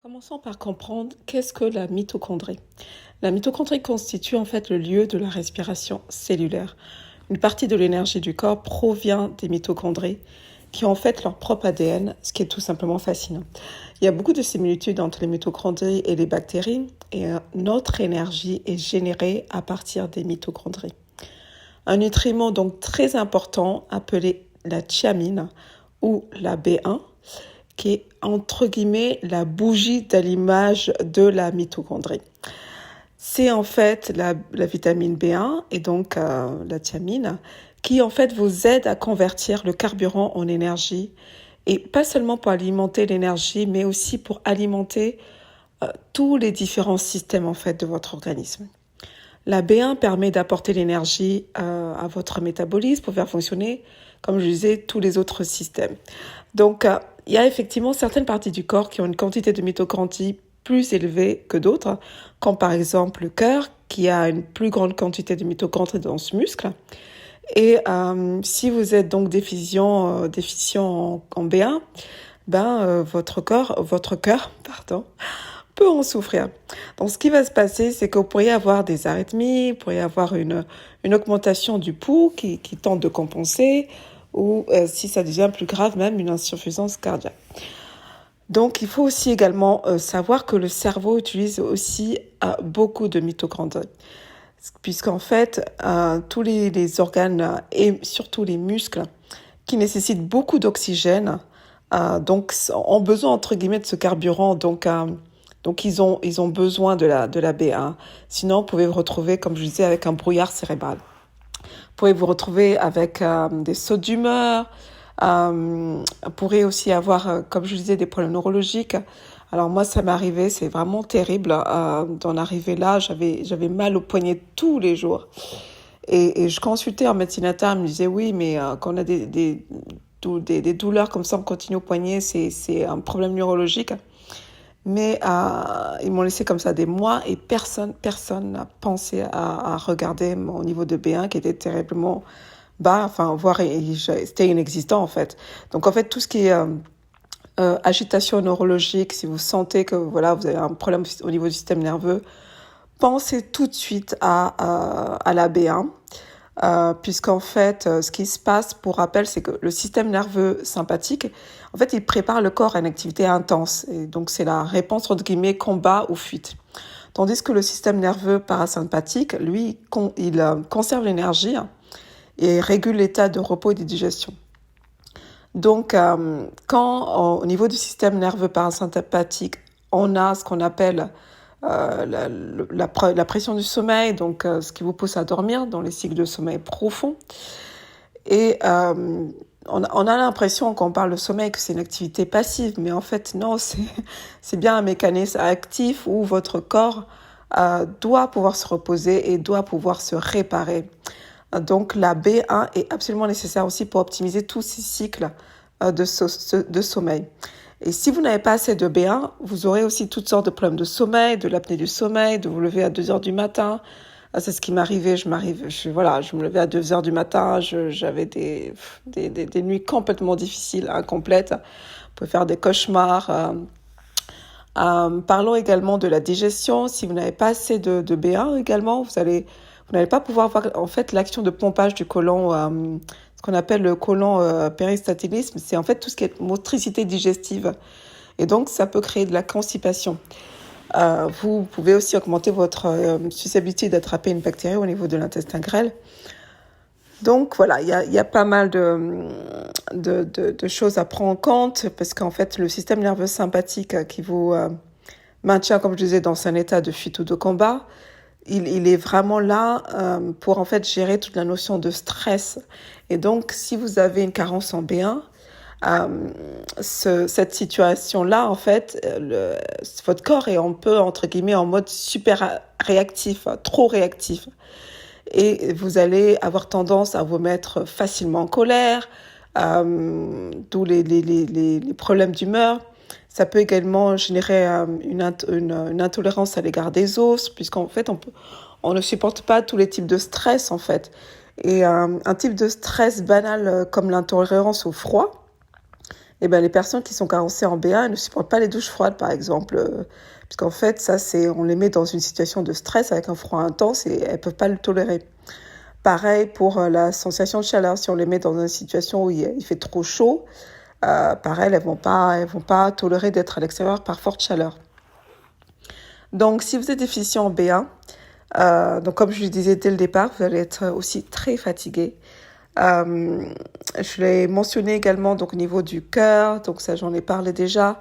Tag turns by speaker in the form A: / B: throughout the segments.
A: Commençons par comprendre qu'est-ce que la mitochondrie. La mitochondrie constitue en fait le lieu de la respiration cellulaire. Une partie de l'énergie du corps provient des mitochondries qui ont en fait leur propre ADN, ce qui est tout simplement fascinant. Il y a beaucoup de similitudes entre les mitochondries et les bactéries et notre énergie est générée à partir des mitochondries. Un nutriment donc très important appelé la thiamine ou la B1 qui est entre guillemets la bougie d'allumage de la mitochondrie. C'est en fait la vitamine B1 et donc la thiamine qui en fait vous aide à convertir le carburant en énergie et pas seulement pour alimenter l'énergie mais aussi pour alimenter tous les différents systèmes en fait de votre organisme. La B1 permet d'apporter l'énergie à votre métabolisme pour faire fonctionner, comme je disais, tous les autres systèmes. Donc, il y a effectivement certaines parties du corps qui ont une quantité de mitochondries plus élevée que d'autres, comme par exemple le cœur, qui a une plus grande quantité de mitochondries dans ce muscle. Et si vous êtes donc déficient en B1, votre cœur, peut en souffrir. Donc, ce qui va se passer, c'est que vous pourriez avoir des arythmies, vous pourriez avoir une augmentation du pouls qui tente de compenser, ou si ça devient plus grave, même une insuffisance cardiaque. Donc, il faut aussi également savoir que le cerveau utilise aussi beaucoup de mitochondries, puisqu'en fait, tous les organes et surtout les muscles qui nécessitent beaucoup d'oxygène, donc ont besoin entre guillemets de ce carburant, donc ils ont besoin de la B1. Sinon, vous pouvez vous retrouver, comme je disais, avec un brouillard cérébral. Vous pouvez vous retrouver avec des sautes d'humeur. Vous pourrez aussi avoir, comme je disais, des problèmes neurologiques. Alors moi, ça m'est arrivé, c'est vraiment terrible d'en arriver là. J'avais mal au poignet tous les jours. Et je consultais un médecin interne, il me disait oui, mais quand on a des douleurs comme ça en continu au poignet, c'est un problème neurologique. Mais ils m'ont laissé comme ça des mois et personne n'a pensé à regarder mon niveau de B1 qui était terriblement bas, voire c'était inexistant en fait. Donc en fait, tout ce qui est agitation neurologique, si vous sentez que voilà, vous avez un problème au niveau du système nerveux, pensez tout de suite à la B1. Puisqu'en fait, ce qui se passe, pour rappel, c'est que le système nerveux sympathique, en fait, il prépare le corps à une activité intense. Et donc, c'est la réponse, entre guillemets, combat ou fuite. Tandis que le système nerveux parasympathique, lui, il conserve l'énergie et régule l'état de repos et de digestion. Donc, au niveau du système nerveux parasympathique, on a ce qu'on appelle la pression du sommeil, donc ce qui vous pousse à dormir dans les cycles de sommeil profond. Et on a l'impression quand on parle de sommeil que c'est une activité passive, mais en fait non, c'est bien un mécanisme actif où votre corps doit pouvoir se reposer et doit pouvoir se réparer. Donc la B1 est absolument nécessaire aussi pour optimiser tous ces cycles de sommeil. Et si vous n'avez pas assez de B1, vous aurez aussi toutes sortes de problèmes de sommeil, de l'apnée du sommeil, de vous lever à 2 heures du matin. C'est ce qui m'arrivait. Je me levais à 2 heures du matin. J'avais des nuits complètement difficiles, incomplètes. Vous pouvez faire des cauchemars. Parlons également de la digestion. Si vous n'avez pas assez de B1 également, vous n'allez pas pouvoir avoir en fait l'action de pompage du côlon, ce qu'on appelle le côlon péristaltisme. C'est en fait tout ce qui est motricité digestive. Et donc, ça peut créer de la constipation. Vous pouvez aussi augmenter votre susceptibilité d'attraper une bactérie au niveau de l'intestin grêle. Donc, voilà, il y a pas mal de choses à prendre en compte parce qu'en fait, le système nerveux sympathique qui vous maintient, comme je disais, dans un état de fuite ou de combat, il est vraiment là pour en fait gérer toute la notion de stress. Et donc, si vous avez une carence en B1, cette situation-là, en fait, votre corps est un peu, entre guillemets, en mode super réactif, trop réactif. Et vous allez avoir tendance à vous mettre facilement en colère, d'où les problèmes d'humeur. Ça peut également générer une intolérance à l'égard des os, puisqu'en fait, on ne supporte pas tous les types de stress, en fait. Et un type de stress banal comme l'intolérance au froid, Et ben, les personnes qui sont carencées en B1, elles ne supportent pas les douches froides, par exemple. Puisqu'en fait, ça, on les met dans une situation de stress avec un froid intense et elles ne peuvent pas le tolérer. Pareil pour la sensation de chaleur. Si on les met dans une situation où il fait trop chaud, pareil, elles vont pas tolérer d'être à l'extérieur par forte chaleur. Donc, si vous êtes déficient en B1, donc comme je le disais dès le départ, vous allez être aussi très fatigué. Je l'ai mentionné également donc, au niveau du cœur, donc ça j'en ai parlé déjà.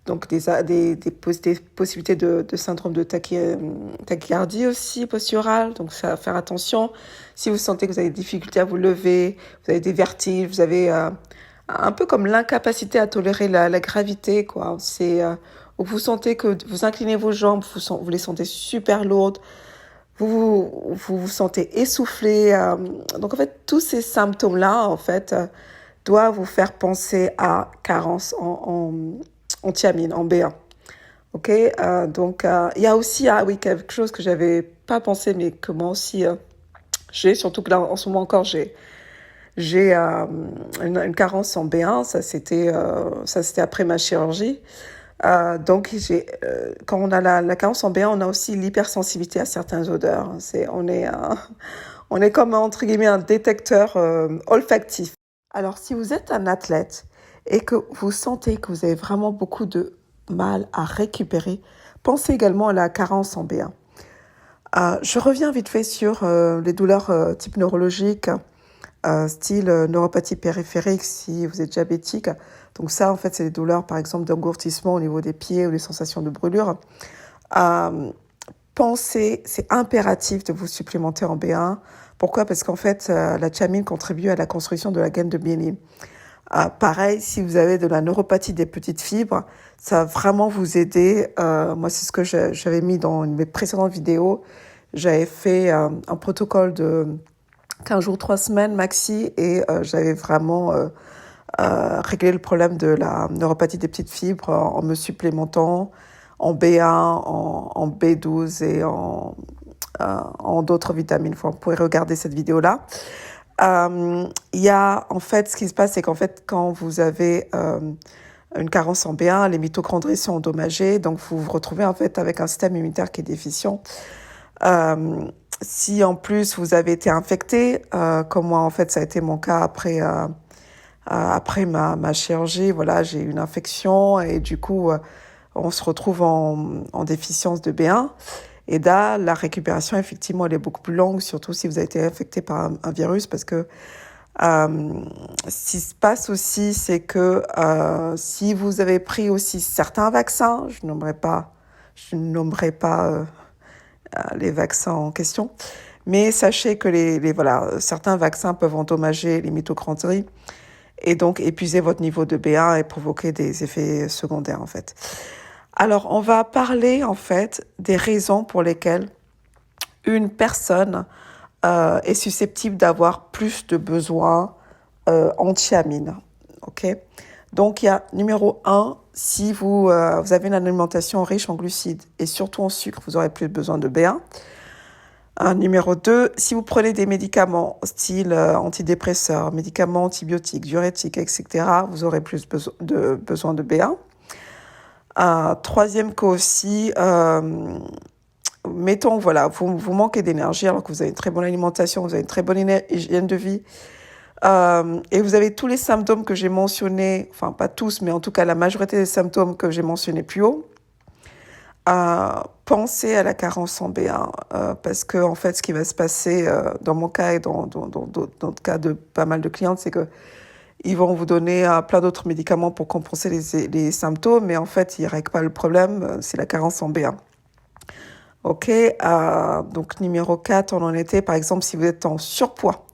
A: Donc des possibilités de syndrome de tachycardie aussi posturale, donc ça faire attention. Si vous sentez que vous avez des difficultés à vous lever, vous avez des vertiges, vous avez un peu comme l'incapacité à tolérer la gravité, quoi. C'est vous sentez que vous inclinez vos jambes, vous les sentez super lourdes, vous sentez essoufflé. Donc en fait, tous ces symptômes-là, en fait, doivent vous faire penser à carence en thiamine, en B1. Ok, donc il y a aussi quelque chose que j'avais pas pensé, mais que moi aussi j'ai, surtout que là en ce moment encore j'ai une carence en B1. Ça c'était après ma chirurgie. Donc quand on a la carence en B1, on a aussi l'hypersensibilité à certaines odeurs. On est comme entre guillemets un détecteur olfactif. Alors si vous êtes un athlète et que vous sentez que vous avez vraiment beaucoup de mal à récupérer, pensez également à la carence en B1. Je reviens vite fait sur les douleurs type neurologique, style neuropathie périphérique si vous êtes diabétique. Donc ça, en fait, c'est des douleurs, par exemple, d'engourdissement au niveau des pieds ou des sensations de brûlure. Pensez, c'est impératif de vous supplémenter en B1. Pourquoi ? Parce qu'en fait, la thiamine contribue à la construction de la gaine de myéline. Pareil, si vous avez de la neuropathie des petites fibres, ça va vraiment vous aider. Moi, c'est ce que j'avais mis dans mes précédentes vidéos. J'avais fait un protocole de 15 jours, 3 semaines maxi et j'avais vraiment réglé le problème de la neuropathie des petites fibres en me supplémentant en B1, en B12 et en d'autres vitamines. Vous pouvez regarder cette vidéo-là. Il y a, en fait, ce qui se passe, c'est qu'en fait, quand vous avez une carence en B1, les mitochondries sont endommagées, donc vous vous retrouvez en fait avec un système immunitaire qui est déficient. Si en plus vous avez été infecté, comme moi en fait ça a été mon cas après ma chirurgie, voilà, j'ai eu une infection et du coup on se retrouve en déficience de B1. Et là, la récupération, effectivement, elle est beaucoup plus longue, surtout si vous avez été infecté par un virus, parce que ce qui se passe aussi, c'est que si vous avez pris aussi certains vaccins, je nommerai pas les vaccins en question, mais sachez que certains vaccins peuvent endommager les mitochondries et donc épuiser votre niveau de B1 et provoquer des effets secondaires, en fait. Alors, on va parler, en fait, des raisons pour lesquelles une personne est susceptible d'avoir plus de besoins en thiamine. Ok ? Donc, il y a numéro 1, si vous avez une alimentation riche en glucides et surtout en sucre, vous aurez plus besoin de B1. Numéro 2, si vous prenez des médicaments style antidépresseurs, médicaments antibiotiques, diurétiques, etc., vous aurez plus besoin de B1. Troisième cas aussi, mettons, voilà, vous manquez d'énergie alors que vous avez une très bonne alimentation, vous avez une très bonne hygiène de vie, et vous avez tous les symptômes que j'ai mentionnés, enfin pas tous, mais en tout cas la majorité des symptômes que j'ai mentionnés plus haut. Pensez à la carence en B1, parce que en fait, ce qui va se passer dans mon cas et dans le cas de pas mal de clientes, c'est que ils vont vous donner plein d'autres médicaments pour compenser les symptômes, mais en fait, ils ne règlent pas le problème, c'est la carence en B1. Ok, donc numéro 4, on en était, par exemple, si vous êtes en surpoids,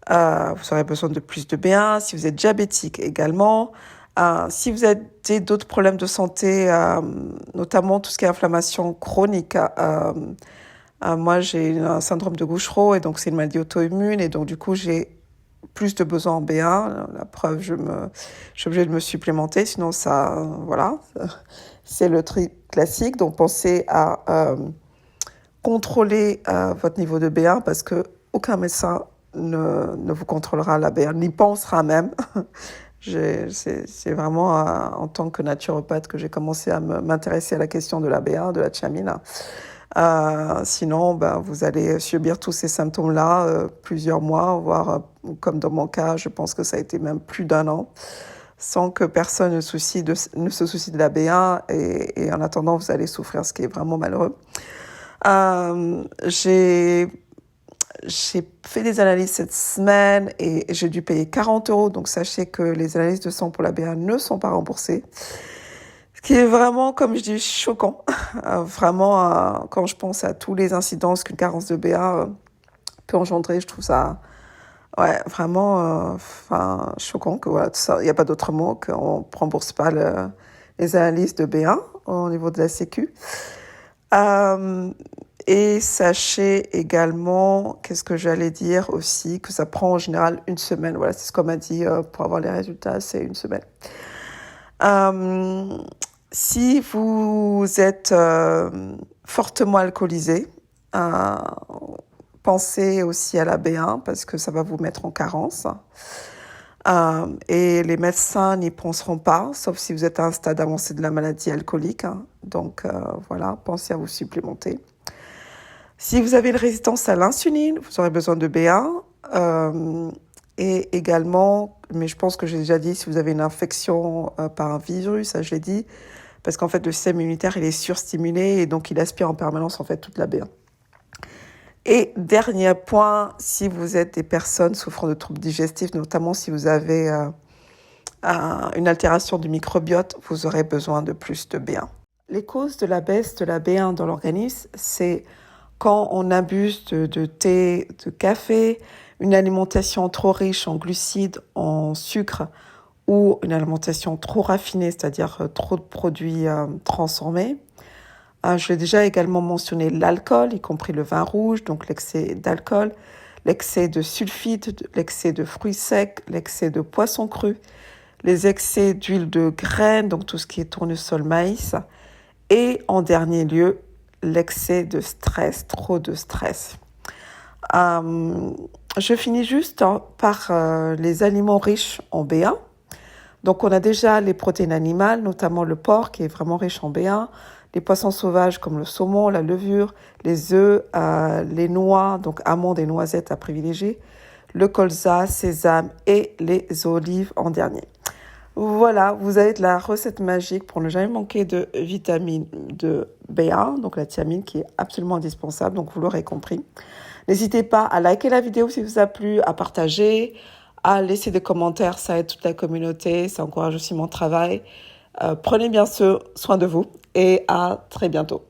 A: vous aurez besoin de plus de B1. Si vous êtes diabétique également, si vous avez d'autres problèmes de santé, notamment tout ce qui est inflammation chronique, moi j'ai un syndrome de Gauchereau et donc c'est une maladie auto-immune et donc du coup j'ai plus de besoin en B1. La preuve, je suis obligée de me supplémenter, sinon ça, voilà, c'est le truc classique. Donc pensez à contrôler votre niveau de B1 parce que aucun médecin ne vous contrôlera la B1, n'y pensera même. C'est vraiment en tant que naturopathe que j'ai commencé à m'intéresser à la question de la BA, de la thiamine. Sinon, vous allez subir tous ces symptômes-là plusieurs mois, voire comme dans mon cas, je pense que ça a été même plus d'un an, sans que personne ne se soucie de la BA et en attendant, vous allez souffrir, ce qui est vraiment malheureux. J'ai fait des analyses cette semaine et j'ai dû payer 40 €. Donc, sachez que les analyses de sang pour la BA ne sont pas remboursées. Ce qui est vraiment, comme je dis, choquant. Vraiment, quand je pense à tous les incidences qu'une carence de BA peut engendrer, je trouve ça vraiment choquant. Il n'y a pas d'autre mot qu'on ne rembourse pas les analyses de BA au niveau de la Sécu. Et sachez également, qu'est-ce que j'allais dire aussi, que ça prend en général une semaine. Voilà, c'est ce qu'on m'a dit pour avoir les résultats, c'est une semaine. Si vous êtes fortement alcoolisé, pensez aussi à la B1 parce que ça va vous mettre en carence. Et les médecins n'y penseront pas, sauf si vous êtes à un stade avancé de la maladie alcoolique. Donc voilà, pensez à vous supplémenter. Si vous avez une résistance à l'insuline, vous aurez besoin de B1. Et également, mais je pense que j'ai déjà dit, si vous avez une infection par un virus, ça je l'ai dit, parce qu'en fait le système immunitaire il est surstimulé et donc il aspire en permanence en fait toute la B1. Et dernier point, si vous êtes des personnes souffrant de troubles digestifs, notamment si vous avez une altération du microbiote, vous aurez besoin de plus de B1. Les causes de la baisse de la B1 dans l'organisme, c'est quand on abuse de thé, de café, une alimentation trop riche en glucides, en sucre ou une alimentation trop raffinée, c'est-à-dire trop de produits transformés. Je l'ai déjà également mentionné l'alcool, y compris le vin rouge, donc l'excès d'alcool, l'excès de sulfite, l'excès de fruits secs, l'excès de poissons crus, les excès d'huile de graines, donc tout ce qui est tournesol, maïs, et en dernier lieu, l'excès de stress, trop de stress. Je finis juste par les aliments riches en B1. Donc on a déjà les protéines animales, notamment le porc qui est vraiment riche en B1, les poissons sauvages comme le saumon, la levure, les œufs, les noix, donc amandes et noisettes à privilégier, le colza, sésame et les olives en dernier. Voilà, vous avez de la recette magique pour ne jamais manquer de vitamine de B1, donc la thiamine qui est absolument indispensable, donc vous l'aurez compris. N'hésitez pas à liker la vidéo si vous a plu, à partager, à laisser des commentaires, ça aide toute la communauté, ça encourage aussi mon travail. Prenez bien soin de vous et à très bientôt.